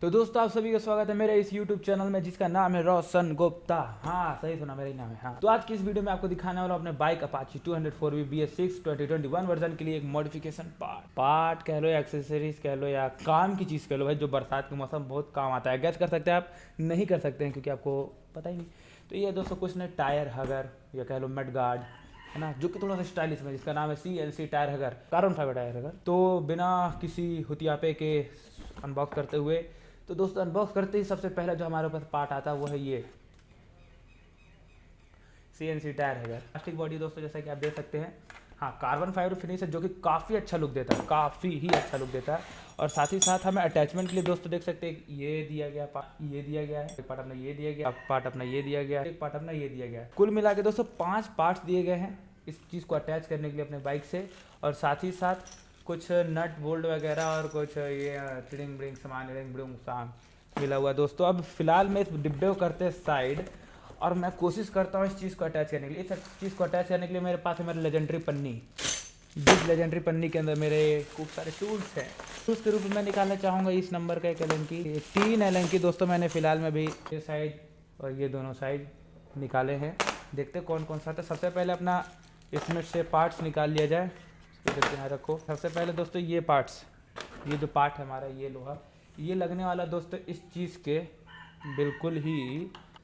तो दोस्तों आप सभी का स्वागत है मेरे इस YouTube चैनल में जिसका नाम है रोशन गुप्ता। हाँ सही सुना, मेरा ही नाम है। हाँ तो आज की इस वीडियो में आपको दिखाने वाला हूं अपने bike Apache 204V BS6 2021 version के लिए एक मॉडिफिकेशन पार्ट कह लो या एक्सेसरीज कह लो या काम की चीज़ कह लो भाई, जो बरसात के मौसम बहुत काम आता है। गैस कर सकते हैं आप, नहीं कर सकते हैं क्योंकि आपको पता ही नहीं। तो ये दोस्तों कुछ नहीं, टायर हगर या कह लो मड गार्ड है ना, जो कि थोड़ा सा स्टाइलिश में, जिसका नाम है CNC tyre हगर, carbon fibre tyre हगर। तो बिना किसी हुतियापे के अनबॉक्स करते हुए, तो दोस्तों अनबॉक्स करते ही सबसे पहला जो हमारे पास पार्ट आता है वो है ये CNC टायर है। प्लास्टिक बॉडी दोस्तों जैसा कि आप देख सकते हैं। हाँ, कार्बन फाइबर फिनिश है जो कि काफ़ी अच्छा लुक देता है, काफ़ी ही अच्छा लुक देता है। और साथ ही साथ हमें अटैचमेंट के लिए दोस्तों देख सकते हैं, ये दिया गया पार्ट, ये दिया गया है एक पार्ट अपना, ये दिया गया पार्ट अपना, ये दिया गया एक पार्ट अपना, ये दिया गया है। कुल मिला के दोस्तों 5 पार्ट्स दिए गए हैं इस चीज़ को अटैच करने के लिए अपने बाइक से। और साथ ही साथ कुछ नट बोल्ट वगैरह और कुछ ये ट्रिंग ब्रिंग सामान, रिंग ब्रिंग सामान मिला हुआ दोस्तों। अब फिलहाल मैं इस डिब्बे को करते हैं साइड और मैं कोशिश करता हूँ इस चीज़ को अटैच करने के लिए। इस चीज़ को अटैच करने के लिए मेरे पास है मेरा लेजेंडरी पन्नी। जिस लेजेंडरी पन्नी के अंदर मेरे खूब सारे टूल्स हैं। टूल्स के रूप में मैं निकालना चाहूँगा इस नंबर का एक एलन की, 3 एलन की दोस्तों मैंने फिलहाल में भी ये साइड और ये दोनों साइड निकाले हैं। देखते कौन कौन सा था। सबसे पहले अपना इसमें से पार्ट्स निकाल लिया जाए। इसको यहाँ रखो। सबसे पहले दोस्तों ये पार्ट्स, ये जो पार्ट है हमारा, ये लोहा, ये लगने वाला दोस्तों इस चीज़ के बिल्कुल ही।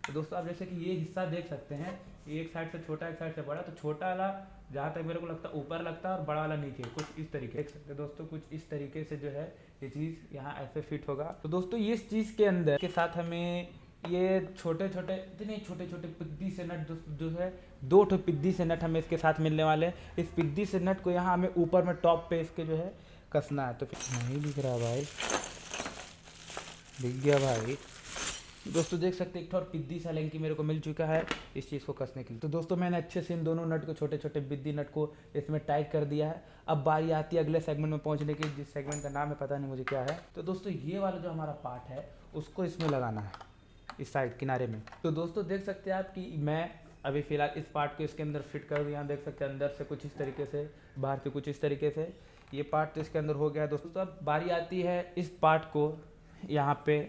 तो दोस्तों आप जैसे कि ये हिस्सा देख सकते हैं, एक साइड से छोटा एक साइड से बड़ा। तो छोटा वाला जहाँ तक मेरे को लगता है ऊपर लगता है और बड़ा वाला नीचे, कुछ इस तरीके देख सकते हैं दोस्तों। कुछ इस तरीके से जो है ये चीज़ यहाँ ऐसे फिट होगा। तो दोस्तों ये इस चीज़ के अंदर के साथ हमें ये छोटे छोटे इतने छोटे छोटे पिद्दी से नट जो है, 2 ठो पिद्दी से नट हमें इसके साथ मिलने वाले हैं। इस पिद्दी से नट को यहाँ हमें ऊपर में टॉप पे इसके जो है कसना है। तो फिर नहीं दिख रहा भाई, दिख गया भाई। दोस्तों देख सकते हैं एक ठो और पिद्दी सा लेंकी मेरे को मिल चुका है इस चीज़ को कसने के लिए। तो दोस्तों मैंने अच्छे से इन दोनों नट को, छोटे छोटे बिद्दी नट को इसमें टाइट कर दिया है। अब बारी आती है अगले सेगमेंट में पहुंचने की, जिस सेगमेंट का नाम है पता नहीं मुझे क्या है। तो दोस्तों ये वाला जो हमारा पार्ट है उसको इसमें लगाना है, इस साइड किनारे में। तो दोस्तों देख सकते हैं आप कि मैं अभी फ़िलहाल इस पार्ट को इसके अंदर फिट कर दिया। देख सकते हैं अंदर से कुछ इस तरीके से, बाहर से कुछ इस तरीके से। ये पार्ट तो इसके अंदर हो गया दोस्तों। तो अब बारी आती है इस पार्ट को यहाँ पे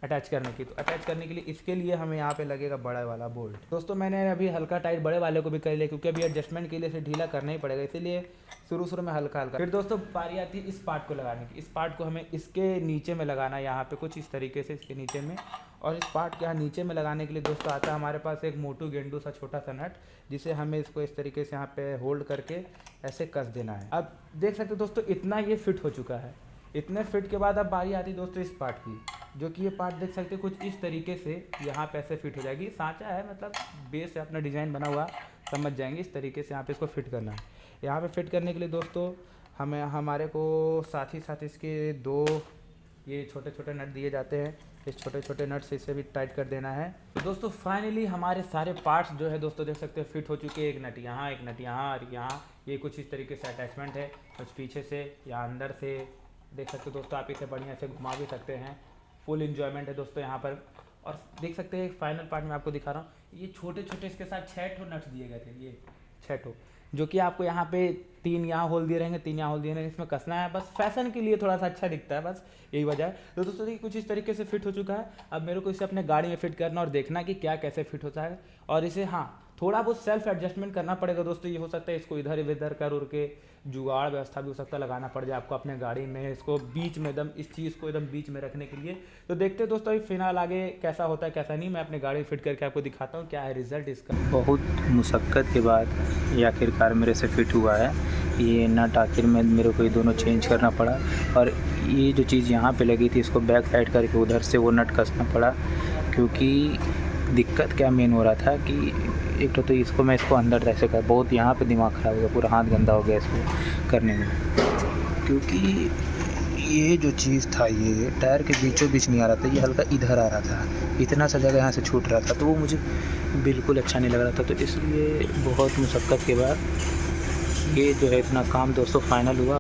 अटैच करने की। तो अटैच करने के लिए इसके लिए हमें यहाँ पे लगेगा बड़ा वाला बोल्ट। दोस्तों मैंने अभी हल्का टाइट बड़े वाले को भी कर लिया क्योंकि अभी एडजस्टमेंट के लिए इसे ढीला करना ही पड़ेगा, इसीलिए शुरू में हल्का हल्का। फिर दोस्तों बारी आती है इस पार्ट को लगाने की। इस पार्ट को हमें इसके नीचे में लगाना है, यहाँ पे कुछ इस तरीके से इसके नीचे में। और इस पार्ट के यहाँ नीचे में लगाने के लिए दोस्तों आता है हमारे पास एक मोटू गेंडू सा छोटा सा नट, जिसे हमें इसको इस तरीके से यहाँ पे होल्ड करके ऐसे कस देना है। अब देख सकते हो दोस्तों इतना ये फिट हो चुका है। इतने फिट के बाद अब बारी आती है दोस्तों इस पार्ट की, जो कि ये पार्ट देख सकते हैं कुछ इस तरीके से यहाँ पे ऐसे फिट हो जाएगी। सांचा है, मतलब बेस से अपना डिज़ाइन बना हुआ, समझ जाएंगे। इस तरीके से यहाँ पे इसको फिट करना है। यहाँ पे फिट करने के लिए दोस्तों हमारे को साथ ही साथ इसके 2 ये छोटे छोटे नट दिए जाते हैं। इस छोटे छोटे नट से इसे भी टाइट कर देना है। तो दोस्तों फाइनली हमारे सारे पार्ट्स जो है दोस्तों देख सकते हैं फिट हो चुके हैं। एक नट यहाँ, एक नट यहाँ और यहाँ। ये कुछ इस तरीके से अटैचमेंट है, कुछ पीछे से या अंदर से। देख सकते हो दोस्तों, आप इसे बढ़िया से घुमा भी सकते हैं। फुल इंजॉयमेंट है दोस्तों यहाँ पर। और देख सकते हैं फाइनल पार्ट में आपको दिखा रहा हूँ, ये छोटे छोटे इसके साथ 6 ठो नट्स दिए गए थे, ये 6 ठो, जो कि आपको यहाँ पे 3 यहाँ होल दिए रहेंगे, 3 यहाँ होल दिए रहेंगे। इसमें कसना है बस, फैशन के लिए थोड़ा सा अच्छा दिखता है, बस यही वजह है। तो दोस्तों देखिए कुछ इस तरीके से फिट हो चुका है। अब मेरे को इसे अपने गाड़ी में फिट करना और देखना कि क्या कैसे फिट होता है। और इसे हाँ थोड़ा बहुत सेल्फ एडजस्टमेंट करना पड़ेगा दोस्तों। ये हो सकता है इसको इधर इधर कर उड़ के जुगाड़ व्यवस्था भी हो सकता है लगाना पड़ जाए आपको अपने गाड़ी में, इसको बीच में एकदम, इस चीज़ को एकदम बीच में रखने के लिए। तो देखते हैं दोस्तों फिलहाल आगे कैसा होता है कैसा नहीं। मैं अपने गाड़ी में फिट करके आपको दिखाता हूँ क्या है रिजल्ट इसका। बहुत मुशक्क़त के बाद ये आखिरकार मेरे से फिट हुआ है। ये नट आखिर में मेरे को ये दोनों चेंज करना पड़ा। और ये जो चीज़ यहाँ पे लगी थी इसको बैक साइड करके उधर से वो नट कसना पड़ा, क्योंकि दिक्कत क्या मेन हो रहा था कि एक तो इसको अंदर ऐसे कर, बहुत यहाँ पे दिमाग ख़राब हो गया, पूरा हाथ गंदा हो गया इसको करने में। क्योंकि ये जो चीज़ था ये टायर के बीचों बीच नहीं आ रहा था, ये हल्का इधर आ रहा था, इतना सा जगह यहाँ से छूट रहा था। तो वो मुझे बिल्कुल अच्छा नहीं लग रहा था। तो इसलिए बहुत मुशक्क़त के बाद ये जो है इतना काम दोस्तों फाइनल हुआ।